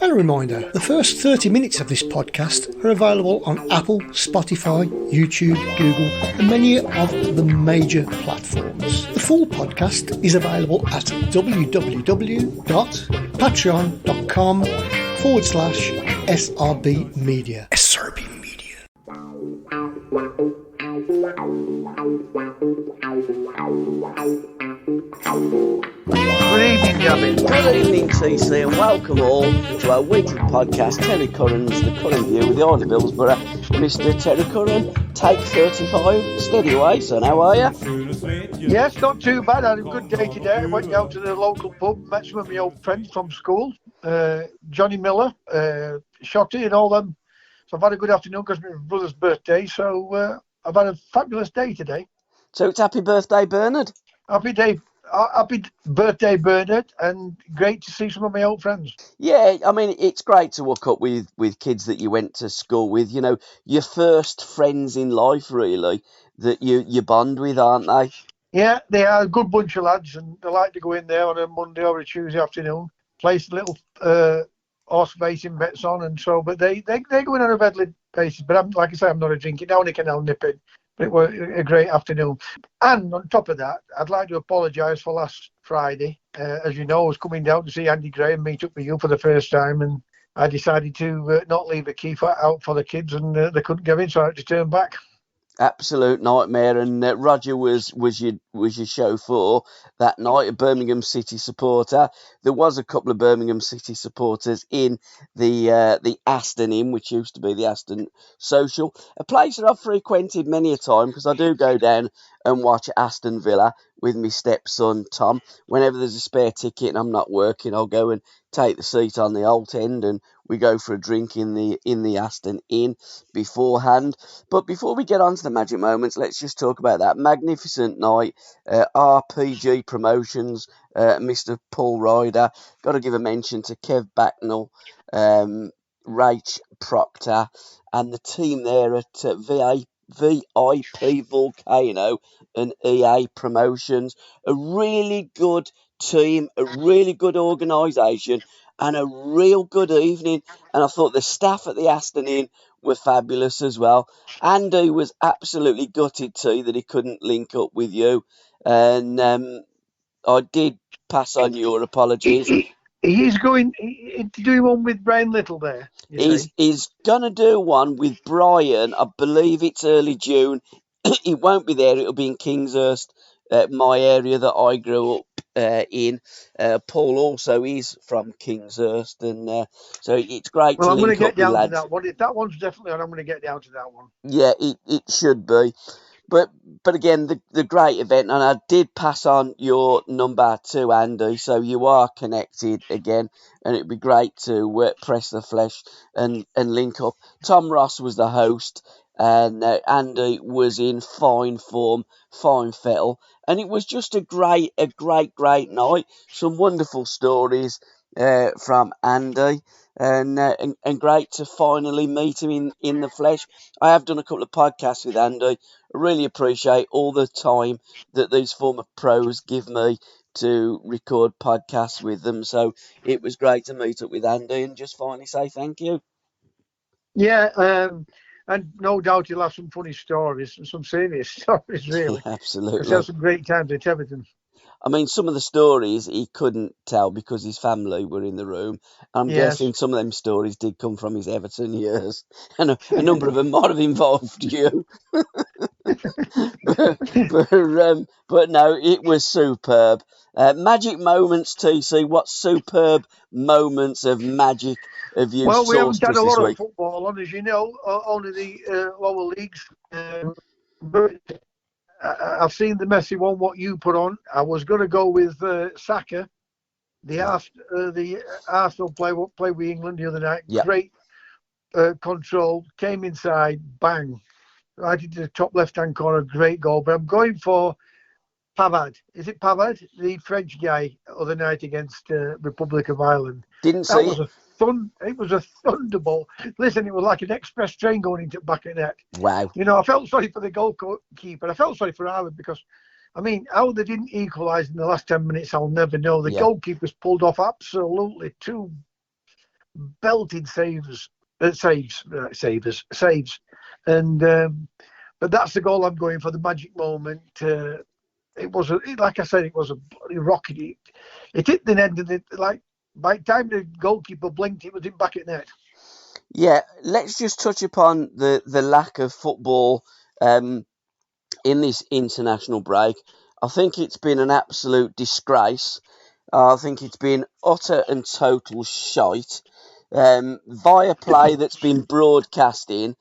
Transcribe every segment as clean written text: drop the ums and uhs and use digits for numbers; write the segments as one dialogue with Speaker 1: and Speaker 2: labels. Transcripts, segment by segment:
Speaker 1: And a reminder, the first 30 minutes of this podcast are available on Apple, Spotify, YouTube, Google and many of the major platforms. The full podcast is available at www.patreon.com/SRBmedia. SRBmedia.
Speaker 2: Good evening, Gavin.
Speaker 3: Good evening, TC, and welcome all to our weekly podcast, Terry Curran's The Curran View with the Orley Billsborough. Mr. Terry Curran, take 35, steady away, son, how are you?
Speaker 2: Yes, not too bad. I had a good day today. I went down to the local pub, met some of my old friends from school, Johnny Miller, Shotty and all them. So I've had a good afternoon because it's my brother's birthday, so I've had a fabulous day today.
Speaker 3: So it's happy birthday, Bernard.
Speaker 2: Happy birthday, Bernard, and great to see some of my old friends.
Speaker 3: Yeah, I mean, it's great to hook up with kids that you went to school with, you know, your first friends in life, really, that you bond with, aren't they?
Speaker 2: Yeah, they are a good bunch of lads, and they like to go in there on a Monday or a Tuesday afternoon, place little horse racing bets on, and so, but they go in on a regular basis. But like I say, I'm not a drinking. Now and again, I'll nip it. But it was a great afternoon. And on top of that, I'd like to apologise for last Friday. As you know, I was coming down to see Andy Gray and meet up with you for the first time, and I decided to not leave a key out for the kids, and they couldn't get in, so I had to turn back.
Speaker 3: Absolute nightmare, and Roger was your chauffeur that night, a Birmingham City supporter. There was a couple of Birmingham City supporters in the Aston Inn, which used to be the Aston Social, a place that I've frequented many a time because I do go down and watch Aston Villa with my stepson Tom. Whenever there's a spare ticket and I'm not working, I'll go and take the seat on the alt end and we go for a drink in the Aston Inn beforehand. But before we get on to the magic moments, let's just talk about that magnificent night. RPG Promotions, Mr. Paul Ryder. Got to give a mention to Kev Backnell, Rach Proctor, and the team there at VIP Volcano and EA Promotions. A really good team, a really good organisation, and a real good evening. And I thought the staff at the Aston Inn were fabulous as well. Andy was absolutely gutted too that he couldn't link up with you, and I did pass on your apologies.
Speaker 2: He's going to do one with Brian Little there.
Speaker 3: He's going to do one with Brian. I believe it's early June. He won't be there. It'll be in Kingshurst, my area that I grew up in. Paul also is from Kingshurst, and so it's great to link up with lads.
Speaker 2: Well, I'm going to get down to that one. If that one's definitely on, I'm going to get down to that one.
Speaker 3: Yeah, it should be. But again, the great event, and I did pass on your number to Andy, so you are connected again, and it'd be great to press the flesh and link up. Tom Ross was the host, and Andy was in fine form, fine fettle, and it was just a great night. Some wonderful stories from Andy. And great to finally meet him in the flesh. I have done a couple of podcasts with Andy. I really appreciate all the time that these former pros give me to record podcasts with them. So it was great to meet up with Andy and just finally say thank you.
Speaker 2: Yeah, and no doubt you'll have some funny stories and some serious stories, really.
Speaker 3: Absolutely.
Speaker 2: Because you had some great times at Everton.
Speaker 3: I mean, some of the stories he couldn't tell because his family were in the room. I'm guessing some of them stories did come from his Everton years, and a number of them might have involved you. but no, it was superb. Magic moments, TC. What superb moments of magic have you
Speaker 2: Well, we haven't
Speaker 3: sourced
Speaker 2: had a
Speaker 3: this
Speaker 2: lot
Speaker 3: week?
Speaker 2: of football on, as you know, only the lower leagues. But I've seen the messy one, what you put on. I was going to go with Saka, the Arsenal play with England the other night.
Speaker 3: Yep.
Speaker 2: Great control, came inside, bang, right into the top left-hand corner, great goal. But I'm going for Pavard. Is it Pavard? The French guy other night against Republic of Ireland.
Speaker 3: Didn't see it.
Speaker 2: It was a thunderbolt. Listen, it was like an express train going into the back of the net.
Speaker 3: Wow.
Speaker 2: You know, I felt sorry for the goalkeeper. I felt sorry for Ireland because, I mean, how they didn't equalise in the last 10 minutes, I'll never know. The goalkeeper's pulled off absolutely two belted saves, and but that's the goal I'm going for, the magic moment. It was like I said, it was a bloody rocket. It hit the net, and like by the time the goalkeeper blinked, it was in back at net.
Speaker 3: Yeah, let's just touch upon the lack of football in this international break. I think it's been an absolute disgrace. I think it's been utter and total shite. Via play that's been broadcasting,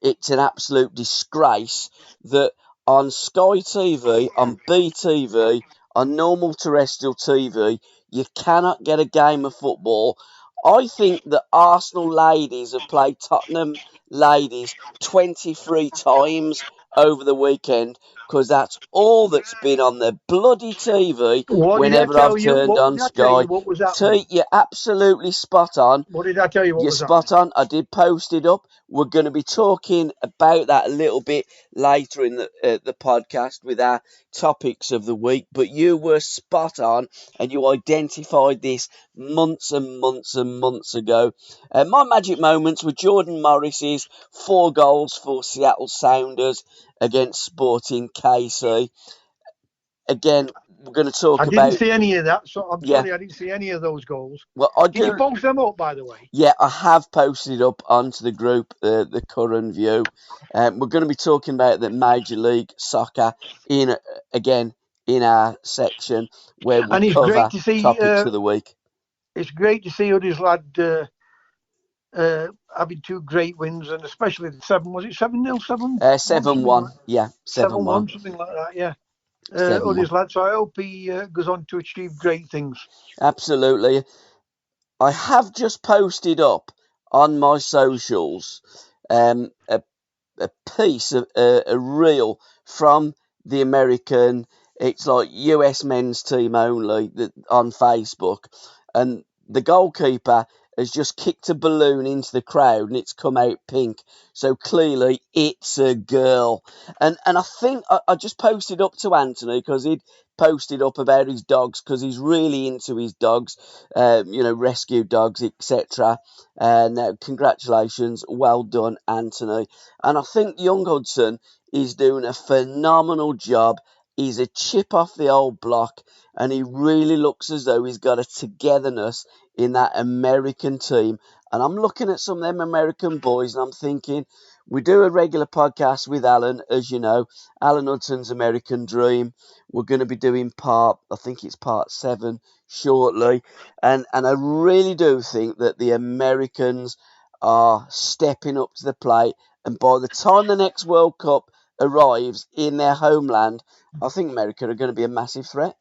Speaker 3: it's an absolute disgrace that on Sky TV, on BTV, on normal terrestrial TV, you cannot get a game of football. I think that Arsenal ladies have played Tottenham ladies 23 times over the weekend because that's all that's been on the bloody TV
Speaker 2: What did I
Speaker 3: whenever
Speaker 2: tell
Speaker 3: I've
Speaker 2: you?
Speaker 3: turned
Speaker 2: What
Speaker 3: on
Speaker 2: did I tell you?
Speaker 3: Sky.
Speaker 2: What was happening?
Speaker 3: You're absolutely spot on.
Speaker 2: What did I tell you? What
Speaker 3: You're
Speaker 2: was
Speaker 3: spot
Speaker 2: happening?
Speaker 3: on. I did post it up. We're going to be talking about that a little bit later in the podcast with our topics of the week. But you were spot on, and you identified this months and months and months ago. My magic moments were Jordan Morris's 4 goals for Seattle Sounders against Sporting KC. Again, we're going to talk
Speaker 2: I didn't
Speaker 3: about
Speaker 2: see any of that, so I'm
Speaker 3: yeah.
Speaker 2: sorry, I didn't see any of those goals.
Speaker 3: Well, I
Speaker 2: Did you
Speaker 3: do.
Speaker 2: post them up, by the way?
Speaker 3: Yeah, I have posted up onto the group, the Curran view. We're going to be talking about the Major League Soccer again in our section where we
Speaker 2: And it's great
Speaker 3: cover
Speaker 2: to see.
Speaker 3: topics of the week.
Speaker 2: It's great to see Huddersfield having 2 great wins, and especially the 7. Was it 7-0, 7-1,
Speaker 3: 7-1, yeah, 7-1,
Speaker 2: 7-1, something like that. Yeah.
Speaker 3: 7-1.
Speaker 2: Huddersfield. So I hope he goes on to achieve great things.
Speaker 3: Absolutely. I have just posted up on my socials a piece of a reel from the American. It's like US men's team only on Facebook, and the goalkeeper has just kicked a balloon into the crowd and it's come out pink. So clearly it's a girl. And I think I just posted up to Anthony because he'd posted up about his dogs because he's really into his dogs, rescue dogs, etc. And congratulations, well done, Anthony. And I think young Hudson is doing a phenomenal job. He's a chip off the old block, and he really looks as though he's got a togetherness in that American team. And I'm looking at some of them American boys, and I'm thinking, we do a regular podcast with Alan, as you know, Alan Hudson's American Dream. We're going to be doing I think it's part 7 shortly. And I really do think that the Americans are stepping up to the plate. And by the time the next World Cup arrives in their homeland, I think America are going to be a massive threat.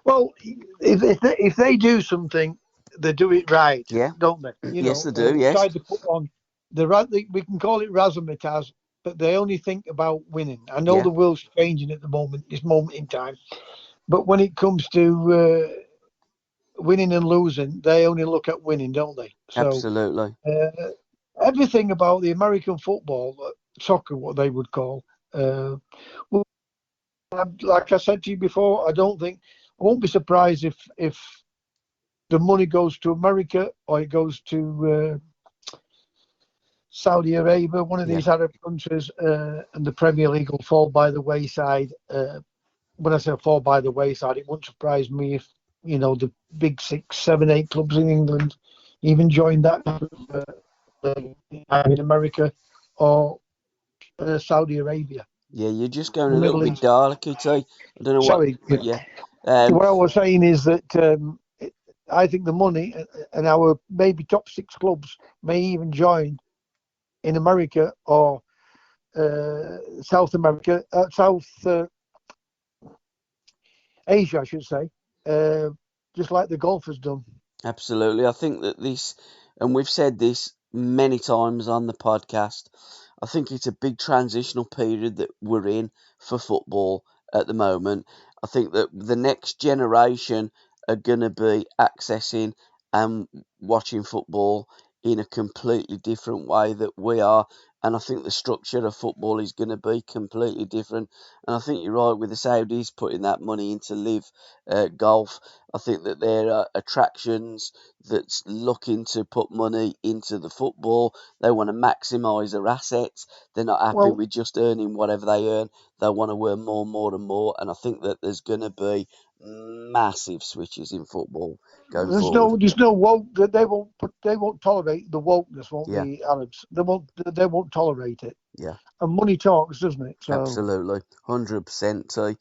Speaker 2: Well, if they do something, they do it right,
Speaker 3: Yeah.
Speaker 2: don't they?
Speaker 3: Yes, they do. Yes.
Speaker 2: Try to put on we can call it razzmatazz, but they only think about winning. I know the world's changing at this moment in time, but when it comes to winning and losing, they only look at winning, don't they? So,
Speaker 3: absolutely.
Speaker 2: Everything about the American football, soccer, what they would call, like I said to you before, I won't be surprised if the money goes to America or it goes to Saudi Arabia, one of these Arab countries, and the Premier League will fall by the wayside. When I say fall by the wayside, it wouldn't surprise me if the big 6, 7, 8 clubs in England even joined that in America or Saudi Arabia.
Speaker 3: Yeah, you're just going a little bit dark, I don't know
Speaker 2: Sorry,
Speaker 3: what. But yeah.
Speaker 2: What I was saying is that I think the money and our maybe top 6 clubs may even join in America or South America, South Asia, I should say, just like the golf has done.
Speaker 3: Absolutely. I think that and we've said this many times on the podcast, I think it's a big transitional period that we're in for football at the moment. I think that the next generation are going to be accessing and watching football in a completely different way that we are. and I think the structure of football is going to be completely different. And I think you're right with the Saudis putting that money into live golf. I think that there are attractions that's looking to put money into the football. They want to maximise their assets. They're not happy
Speaker 2: Well,
Speaker 3: with just earning whatever they earn. They want to earn more and more and more. And I think that there's going to be massive switches in football going forward.
Speaker 2: there's no woke. They won't tolerate the wokeness, won't
Speaker 3: Yeah,
Speaker 2: the Arabs? They won't tolerate it.
Speaker 3: yeah.
Speaker 2: And money talks, doesn't it? So
Speaker 3: Absolutely, 100%.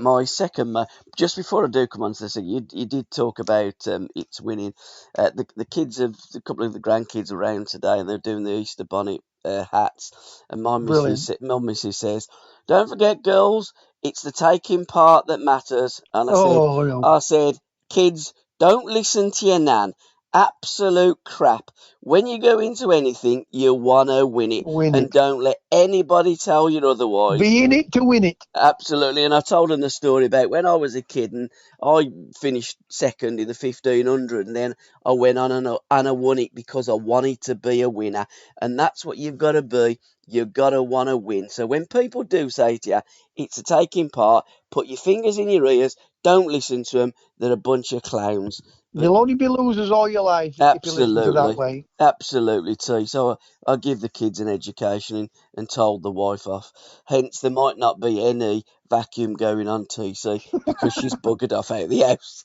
Speaker 3: My second, just before I do come on to this, you did talk about it's winning. The kids have a couple of the grandkids around today, and they're doing the Easter bonnet hats. And
Speaker 2: brilliant.
Speaker 3: my missus says, "Don't forget, girls, it's the taking part that matters." And
Speaker 2: Oh no,
Speaker 3: I said, kids, don't listen to your nan. Absolute crap. When you go into anything, you wanna win it,
Speaker 2: win
Speaker 3: and
Speaker 2: it.
Speaker 3: don't let anybody tell you otherwise.
Speaker 2: Be in it to win it.
Speaker 3: Absolutely, and I told them the story about when I was a kid and I finished second in the 1500, and then I went on and I won it because I wanted to be a winner, and that's what you've got to be. You've got to want to win. So when people do say to you, it's a taking part, put your fingers in your ears, don't listen to them, they're a bunch of clowns. But
Speaker 2: You'll only be losers all your life if you listen to that
Speaker 3: absolutely,
Speaker 2: way.
Speaker 3: absolutely, T. So I give the kids an education and told the wife off. Hence, there might not be any vacuum going on, TC, because she's buggered off out of the house.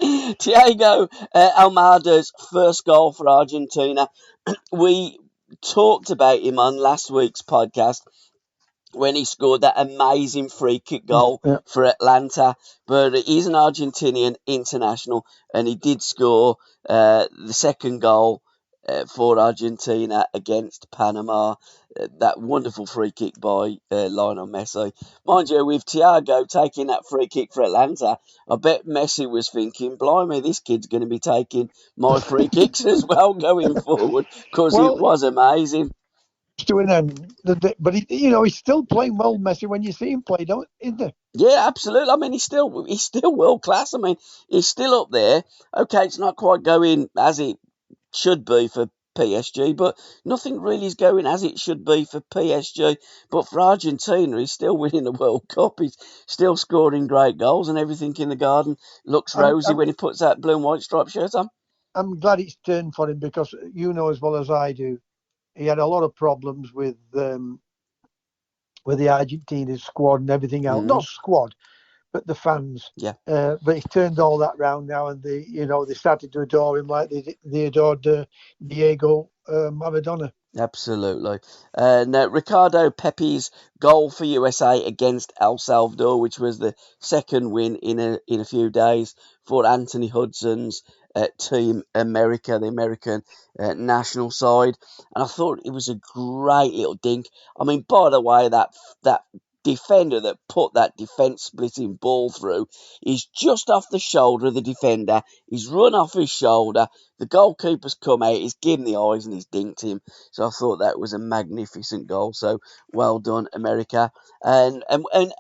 Speaker 3: Thiago Almada's first goal for Argentina. We talked about him on last week's podcast when he scored that amazing free kick goal
Speaker 2: Yeah.
Speaker 3: for Atlanta. But he's an Argentinian international, and he did score the second goal for Argentina against Panama. That wonderful free kick by Lionel Messi. Mind you, with Thiago taking that free kick for Atlanta, I bet Messi was thinking, blimey, this kid's going to be taking my free kicks as well going forward, because it
Speaker 2: Well,
Speaker 3: was amazing.
Speaker 2: to an end, but he's still playing well, Messi. When you see him play, don't isn't it?
Speaker 3: Yeah, absolutely. I mean, he's still world class. I mean, he's still up there. Okay, it's not quite going as it should be for PSG, but nothing really is going as it should be for PSG. But for Argentina, he's still winning the World Cup. He's still scoring great goals, and everything in the garden looks
Speaker 2: I'm,
Speaker 3: rosy
Speaker 2: I'm
Speaker 3: when he puts that blue and white striped shirt on.
Speaker 2: I'm glad it's turned for him because you know as well as I do, he had a lot of problems with the Argentina squad and everything else.
Speaker 3: Mm,
Speaker 2: Not squad, but the fans.
Speaker 3: yeah.
Speaker 2: But he's turned all that round now, and they started to adore him like they adored Diego Maradona.
Speaker 3: Absolutely. And Ricardo Pepe's goal for USA against El Salvador, which was the second win in a few days for Anthony Hudson's Team America, the American national side. And I thought it was a great little dink. I mean, by the way, that defender that put that defence splitting ball through is just off the shoulder of the defender. He's run off his shoulder. The goalkeeper's come out, he's given the eyes and he's dinked him. So I thought that was a magnificent goal. So well done, America. And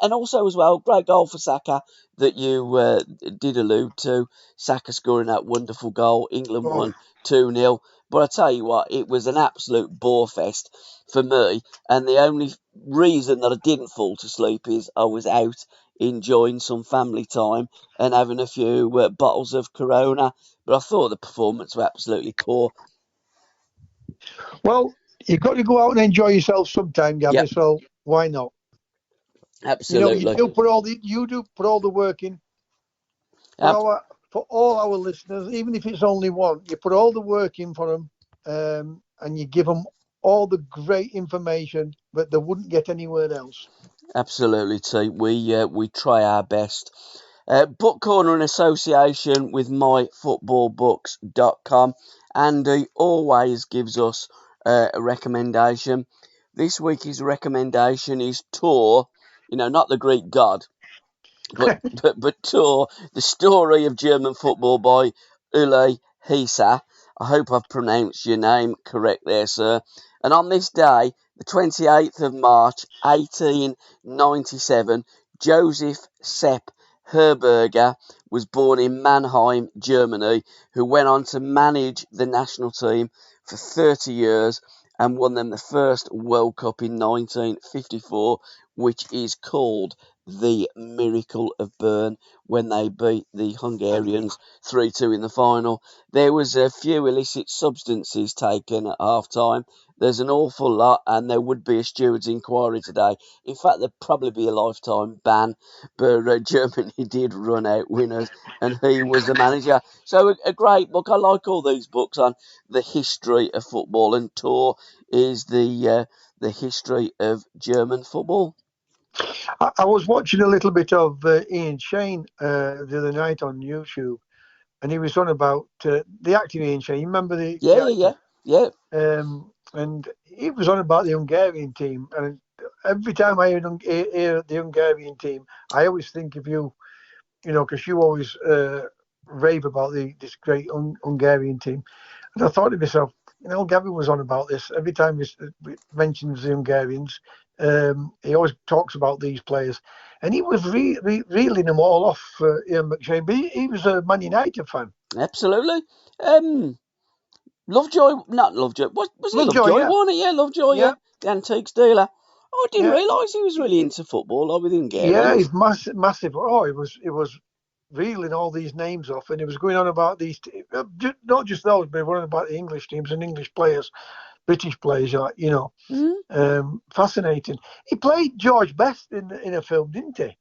Speaker 3: also as well, great goal for Saka that you did allude to. Saka scoring that wonderful goal. England
Speaker 2: Oh,
Speaker 3: won 2-0. But I tell you what, it was an absolute bore fest for me. And the only reason that I didn't fall to sleep is I was out enjoying some family time and having a few bottles of Corona. But I thought the performance was absolutely poor.
Speaker 2: well, you've got to go out and enjoy yourself sometime, Gabby.
Speaker 3: Yep,
Speaker 2: So why not? You
Speaker 3: absolutely.
Speaker 2: do put all the work in
Speaker 3: Ab-
Speaker 2: for all our listeners, even if it's only one. You put all the work in for them, and you give them all the great information that they wouldn't get anywhere else.
Speaker 3: Absolutely, T. We try our best. Book Corner in association with myfootballbooks.com. Andy always gives us a recommendation. This week his recommendation is Tor, not the Greek god, but Tor, the story of German football by Ule Hisa. I hope I've pronounced your name correct there, sir. And on this day, the 28th of March, 1897, Joseph Sepp Herberger was born in Mannheim, Germany, who went on to manage the national team for 30 years and won them the first World Cup in 1954, which is called the Miracle of Bern, when they beat the Hungarians 3-2 in the final. There was a few illicit substances taken at half-time. There's an awful lot, and there would be a steward's inquiry today. In fact, there'd probably be a lifetime ban, but Germany did run out winners, and he was the manager. So a great book. I like all these books on the history of football, and Tor is the history of German football.
Speaker 2: I was watching a little bit of Ian Shane the other night on YouTube, and he was on about the actor Ian Shane. You remember the
Speaker 3: Yeah.
Speaker 2: And he was on about the Hungarian team, and every time I hear the Hungarian team, I always think of you, because you always rave about this great Hungarian team. And I thought to myself, Gavin was on about this. Every time he mentions the Hungarians, he always talks about these players. And he was reeling them all off, Ian McShane. But he was a Man United fan.
Speaker 3: Absolutely. Lovejoy, not Lovejoy. Was it Lovejoy?
Speaker 2: Yeah.
Speaker 3: Wasn't it? Yeah, Lovejoy, yeah. The antiques dealer. Oh, I didn't realise he was really into football, like with Hungarians.
Speaker 2: Yeah, he's massive. Oh, it was reeling all these names off, and he was going on about these, not just those, but one about the English teams and English players, British players, fascinating. He played George Best in a film, didn't he?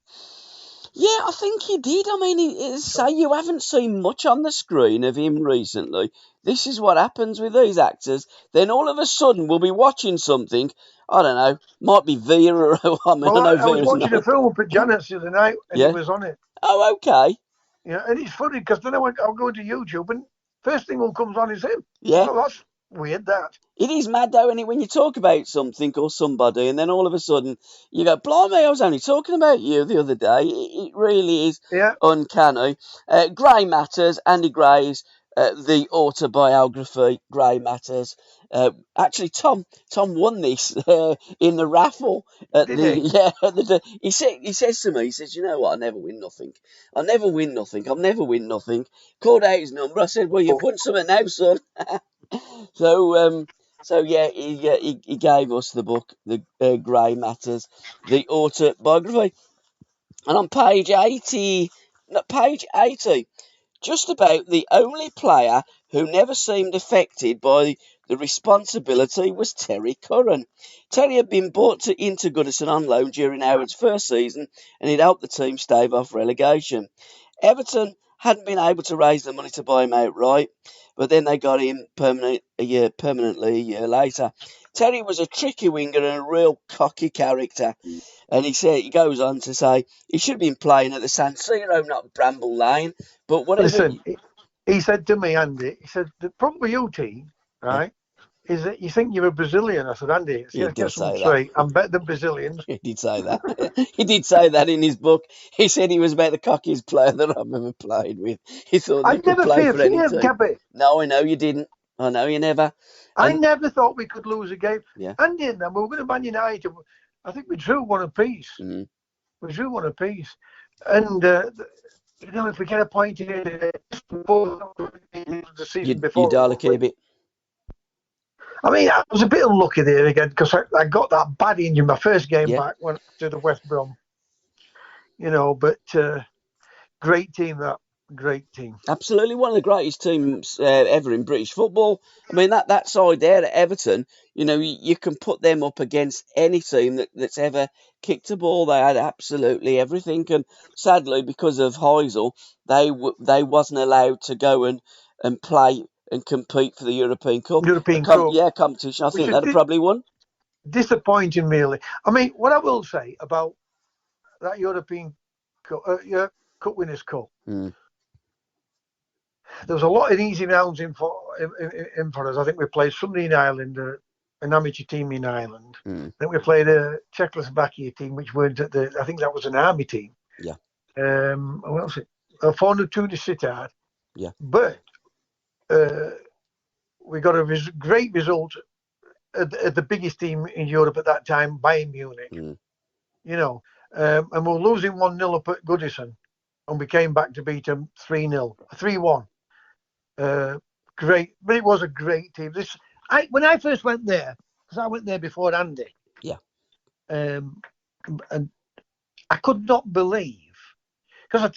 Speaker 3: Yeah, I think he did. I mean, say you haven't seen much on the screen of him recently. This is what happens with these actors. Then all of a sudden we'll be watching something, I don't know, might be Vera. I
Speaker 2: was watching a film up at Janet's the other night, and he was on it.
Speaker 3: Oh, okay.
Speaker 2: Yeah, and it's funny because then I'll go to YouTube, and first thing that comes on is him.
Speaker 3: Yeah.
Speaker 2: Well, that's weird, that.
Speaker 3: It is mad, though, isn't it, when you talk about something or somebody, and then all of a sudden you go, blimey, I was only talking about you the other day. It really is uncanny. Grey Matters, Andy Gray's the autobiography, Grey Matters. Actually, Tom won this in the raffle.
Speaker 2: Did he?
Speaker 3: Yeah, he says to me, he says, you know what, I never win nothing. I'll never win nothing. Called out his number. I said, well, you've won something now, son. So yeah, he gave us the book, the Grey Matters, the autobiography, and on page 80, just about the only player who never seemed affected by the responsibility was Terry Curran. Terry had been bought into Goodison on loan during Howard's first season, and he'd helped the team stave off relegation. Everton hadn't been able to raise the money to buy him outright, but then they got him permanently a year later. Terry was a tricky winger and a real cocky character. And he goes on to say he should have been playing at the San Siro, not Bramble Lane. But whatever.
Speaker 2: Listen, he said to me, Andy, he said, the problem with you, team, right, is that you think you're a Brazilian. I said, Andy,
Speaker 3: he did say
Speaker 2: that. I'm better than Brazilians.
Speaker 3: He did say that. He did say that in his book. He said he was about the cockiest player that I've ever played with. He thought he could play for any team. No, I know you didn't. I know you never.
Speaker 2: I never thought we could lose a game.
Speaker 3: Yeah.
Speaker 2: Andy and them, we were going to Man United. I think we drew one apiece.
Speaker 3: Mm-hmm.
Speaker 2: We drew one apiece. And, if we get a point here before the season before.
Speaker 3: You dial a bit.
Speaker 2: I mean, I was a bit unlucky there again because I got that bad injury my first game back when to the West Brom. But great team, that. Great team.
Speaker 3: Absolutely, one of the greatest teams ever in British football. I mean, that side there at Everton, you can put them up against any team that's ever kicked a ball. They had absolutely everything, and sadly, because of Heysel, they wasn't allowed to go and play and compete for the European Cup. Competition. I think they'd have probably won.
Speaker 2: Disappointing, really. I mean, what I will say about that European Cup Winners' Cup. There was a lot of easy rounds in for us. I think we played somebody in Ireland, an amateur team in Ireland. I think we played a Czechoslovakia team, which weren't I think that was an army team.
Speaker 3: Yeah.
Speaker 2: What else? 402 to Sittard.
Speaker 3: Yeah.
Speaker 2: But we got a great result at the biggest team in Europe at that time, Bayern Munich. And we were losing 1-0 up at Goodison, and we came back to beat them 3-1. Great, but it was a great team. When I first went there, because I went there before Andy.
Speaker 3: Yeah.
Speaker 2: And I could not believe, because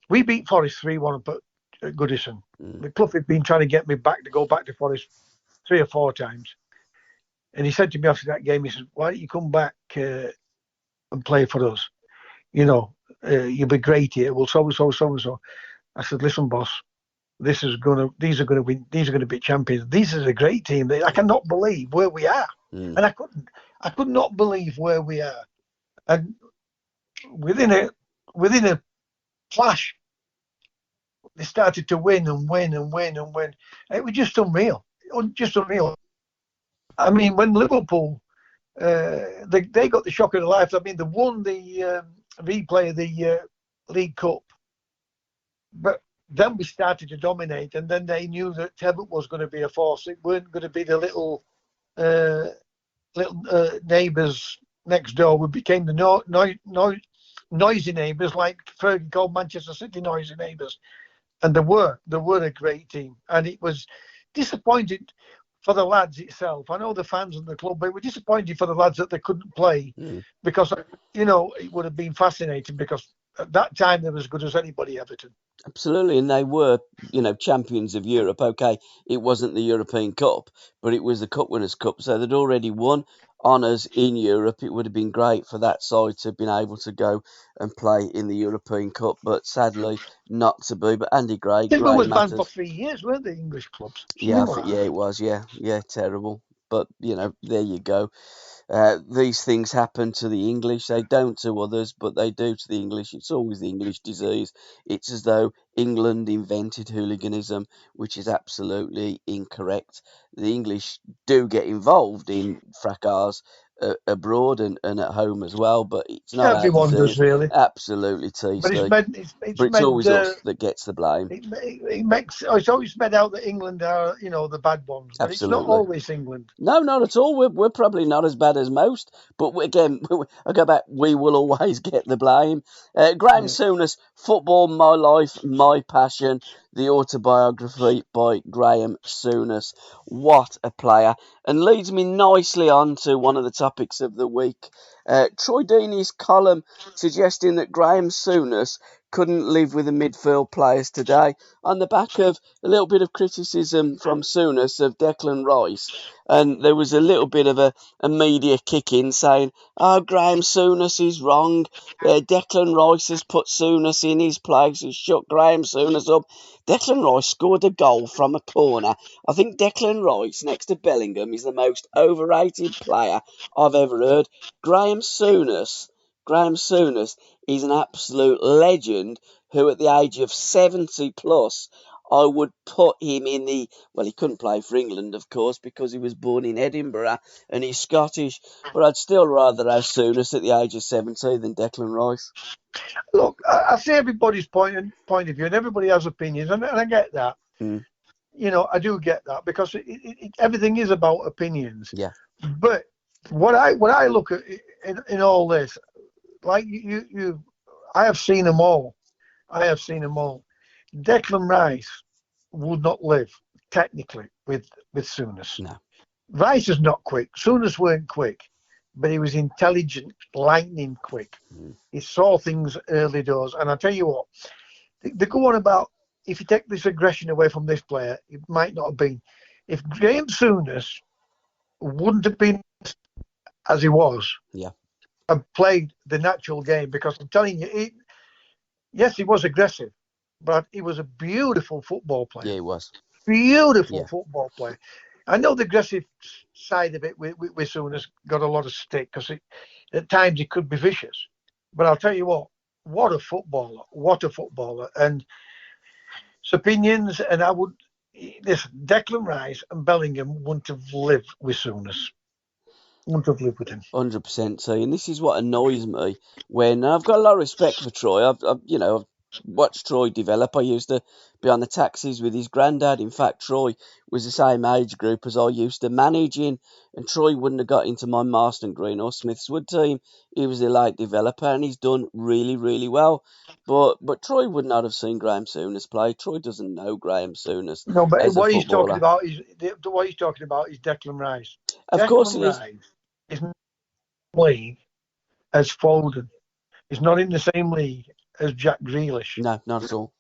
Speaker 2: we beat Forest 3-1 up at Goodison. The club had been trying to get me back to go back to Forest 3 or 4 times. And he said to me after that game, he said, "Why don't you come back and play for us? You know, you'll be great here. Well, so and so. I said, "Listen, boss, these are going to win. These are going to be champions. This is a great team. I cannot believe where we are." And I could not believe where we are. And within a flash, they started to win and win and win and win. It was just unreal. I mean, when Liverpool, they got the shock of their lives. I mean, they won the replay of the League Cup, but then we started to dominate, and then they knew that Everton was going to be a force. It weren't going to be the little neighbours next door. We became the noisy neighbours, like Fergie called Manchester City noisy neighbours. And they were a great team. And it was disappointed for the lads itself. I know the fans and the club, but we were disappointed for the lads that they couldn't play because, you know, it would have been fascinating because at that time they were as good as anybody, Everton.
Speaker 3: Absolutely, and they were, you know, champions of Europe. Okay, it wasn't the European Cup, but it was the Cup Winners' Cup, so they'd already won honours in Europe. It would have been great for that side to have been able to go and play in the European Cup, but sadly not to be. But Andy Gray,
Speaker 2: It was banned
Speaker 3: matters.
Speaker 2: for 3 years, weren't they, English clubs?
Speaker 3: Yeah, it was. Yeah, terrible. But you know, there you go. These things happen to the English. They don't to others, but they do to the English. It's always the English disease. It's as though England invented hooliganism, which is absolutely incorrect. The English do get involved in fracas abroad and at home as well, but it's not
Speaker 2: everyone does, really.
Speaker 3: Absolutely, T.
Speaker 2: But
Speaker 3: it's always us that gets the blame.
Speaker 2: It's always made out that England are, you know, the bad ones, but
Speaker 3: Absolutely.
Speaker 2: It's not always England.
Speaker 3: No, not at all. We're probably not as bad as most, but again, I go back. We will always get the blame. Graham Souness, Football, My Life, My Passion, the autobiography by Graham Souness. What a player, and leads me nicely on to one of the topics of the week. Troy Deeney's column suggesting that Graham Souness couldn't live with the midfield players today, on the back of a little bit of criticism from Souness of Declan Rice. And there was a little bit of a media kick-in saying, "Oh, Graham Souness is wrong. Declan Rice has put Souness in his place. He's shut Graham Souness up." Declan Rice scored a goal from a corner. I think Declan Rice, next to Bellingham, is the most overrated player I've ever heard. Graham Souness is an absolute legend who, at the age of 70 plus, I would put him in the... Well, he couldn't play for England, of course, because he was born in Edinburgh and he's Scottish, but I'd still rather have Souness at the age of 70 than Declan Rice.
Speaker 2: Look, I see everybody's point of view, and everybody has opinions, and I get that. You know, I do get that, because everything is about opinions.
Speaker 3: Yeah.
Speaker 2: But what I look at in all this, like I have seen them all. Declan Rice would not live technically with Souness.
Speaker 3: No.
Speaker 2: Rice is not quick. Souness weren't quick, but he was intelligent, lightning quick. He saw things early doors. And I tell you what, they go on about, if you take this aggression away from this player, it might not have been. If Graham Souness wouldn't have been as he was, and played the natural game, because I'm telling you, yes, he was aggressive, but he was a beautiful football player.
Speaker 3: Yeah, he was.
Speaker 2: Beautiful football player. I know the aggressive side of it with Souness got a lot of stick, because at times he could be vicious. But I'll tell you what a footballer. And it's opinions, and Declan Rice and Bellingham wouldn't have lived with Souness. Wouldn't have lived with him.
Speaker 3: 100%. So, and this is what annoys me when I've got a lot of respect for Troy. I've watched Troy develop. I used to be on the taxis with his granddad. In fact, Troy was the same age group as I used to manage in, and Troy wouldn't have got into my Marston Green or Smithswood team. He was a late developer, and he's done really, really well. But Troy would not have seen Graham Souness play. Troy doesn't know Graham Souness.
Speaker 2: No, but
Speaker 3: as
Speaker 2: what
Speaker 3: a
Speaker 2: he's talking
Speaker 3: footballer.
Speaker 2: about is Declan Rice.
Speaker 3: Of course
Speaker 2: Declan
Speaker 3: it is.
Speaker 2: Rice is not in the league as Foden. He's not in the same league as Jack Grealish.
Speaker 3: No, not at all.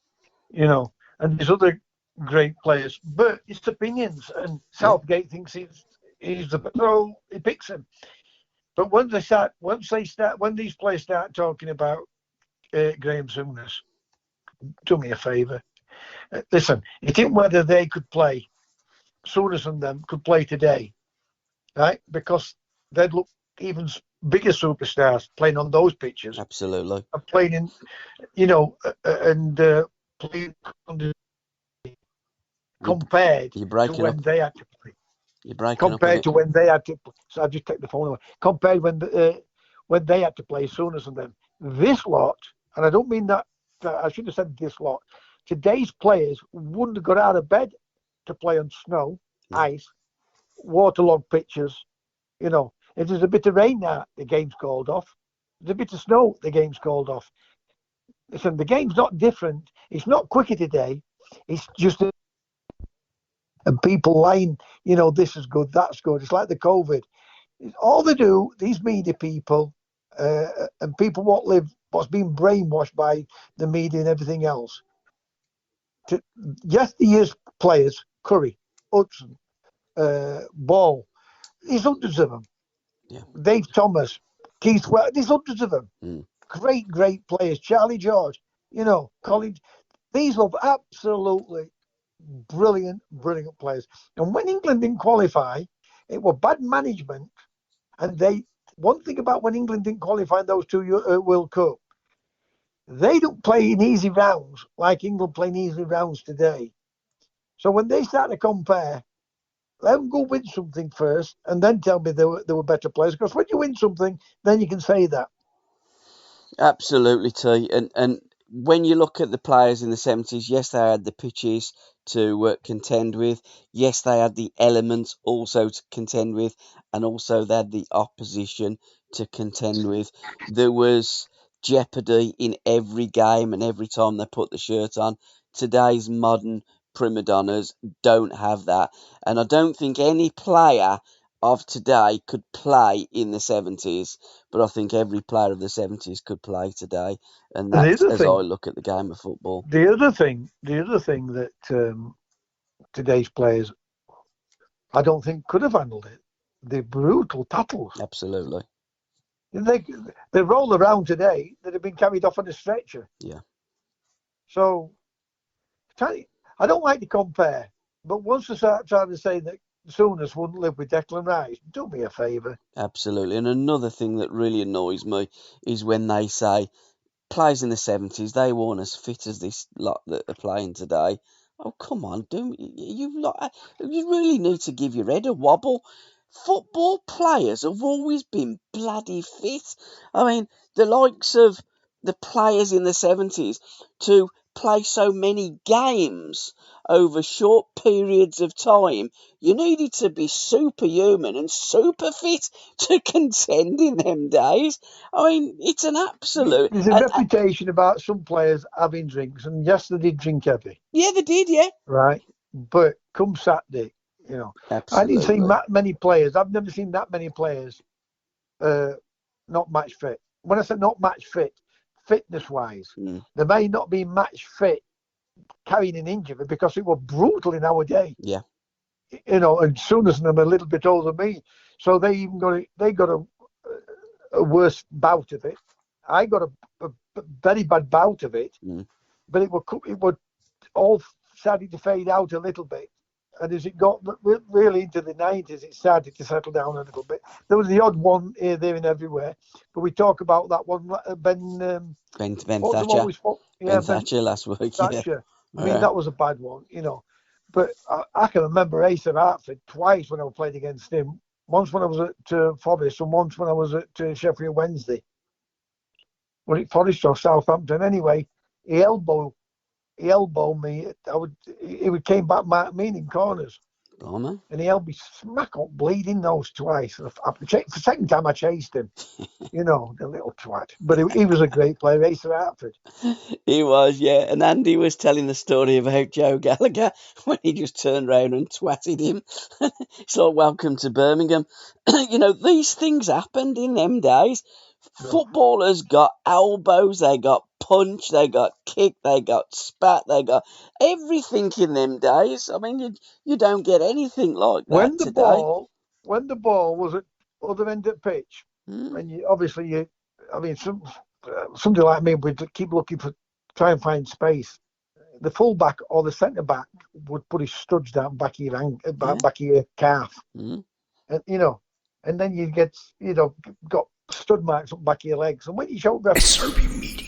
Speaker 2: You know, and there's other great players, but it's opinions. And Southgate thinks he's the so he picks him. But when these players start talking about Graham Souness, do me a favour. Listen, it didn't whether they could play. Souness and them could play today, right? Because they'd look even bigger superstars playing on those pitches.
Speaker 3: Absolutely.
Speaker 2: And playing in, playing under compared to when they had to play.
Speaker 3: You're breaking
Speaker 2: compared
Speaker 3: up
Speaker 2: to when they had to play. So I just take the phone away. Compared when they had to play Souness and them. This lot, and I don't mean that I should have said this lot. Today's players wouldn't have got out of bed to play on snow, ice, waterlogged pitches. You know, if there's a bit of rain now, the game's called off. There's a bit of snow, the game's called off. Listen, the game's not different. It's not quicker today. It's just and people lying, this is good, that's good. It's like the COVID. All they do, these media people, and people what's been brainwashed by the media and everything else. Yesteryear's players, Curry, Hudson, Ball, there's hundreds of them.
Speaker 3: Yeah.
Speaker 2: Dave Thomas, Keith Wells, there's hundreds of them. Great players. Charlie George, Colin. These are absolutely brilliant players. And when England didn't qualify, it was bad management. And one thing about when England didn't qualify in those two World Cup, they don't play in easy rounds like England playing easy rounds today. So when they start to compare, let them go win something first and then tell me they were better players. Because when you win something, then you can say that.
Speaker 3: Absolutely, T. And when you look at the players in the 70s, yes, they had the pitches to contend with. Yes, they had the elements also to contend with. And also they had the opposition to contend with. There was jeopardy in every game and every time they put the shirt on. Today's modern prima donnas don't have that. And I don't think any player of today could play in the 70s, but I think every player of the 70s could play today, and that's as I look at the game of football.
Speaker 2: The other thing that today's players, I don't think could have handled it. The brutal tackles.
Speaker 3: Absolutely.
Speaker 2: They roll around today that have been carried off on a stretcher.
Speaker 3: Yeah.
Speaker 2: So, I don't like to compare, but once I start trying to say that Souness wouldn't live with Declan Rice, do me a favour.
Speaker 3: Absolutely. And another thing that really annoys me is when they say players in the 70s, they weren't as fit as this lot that are playing today. Oh, come on, you really need to give your head a wobble. Football players have always been bloody fit. I mean, the likes of the players in the 70s to play so many games over short periods of time, you needed to be superhuman and super fit to contend in them days. I mean, it's an absolute...
Speaker 2: There's a reputation about some players having drinks, and yes, they did drink heavy.
Speaker 3: Yeah, they did, yeah.
Speaker 2: Right, but come Saturday,
Speaker 3: Absolutely.
Speaker 2: I didn't see many players. I've never seen that many players not match fit. When I say not match fit, fitness-wise, they may not be match fit carrying an injury because it was brutal in our day.
Speaker 3: Yeah.
Speaker 2: And Souness and them are a little bit older than me, so they got a worse bout of it. I got a very bad bout of it, but it would all started to fade out a little bit. And as it got really into the 90s, it started to settle down a little bit. There was the odd one here, there, and everywhere. But we talk about that one, Ben
Speaker 3: Thatcher. Ben Thatcher last week.
Speaker 2: Thatcher.
Speaker 3: Yeah.
Speaker 2: I mean, that was a bad one, But I can remember Ace of Hartford twice when I played against him. Once when I was at Forest, and once when I was at Sheffield Wednesday. Was it Forest or Southampton? Anyway, he elbowed me. He came back meaning corners.
Speaker 3: Blimey.
Speaker 2: And he held me smack up, bleeding nose twice. The second time I chased him, the little twat. But he was a great player, Ace of Hartford.
Speaker 3: He was, yeah. And Andy was telling the story about Joe Gallagher when he just turned round and twatted him. It's like, welcome to Birmingham. These things happened in them days. Footballers got elbows, they got punch, they got kick, they got spat, they got everything in them days. I mean, you don't get anything like that today.
Speaker 2: When the ball was at other end of the pitch, and somebody like me would keep looking try and find space. The fullback or the centre back would put his studs down back of your back of your calf, and and then you get got stud marks up back of your legs, and when you shout SRBMedia.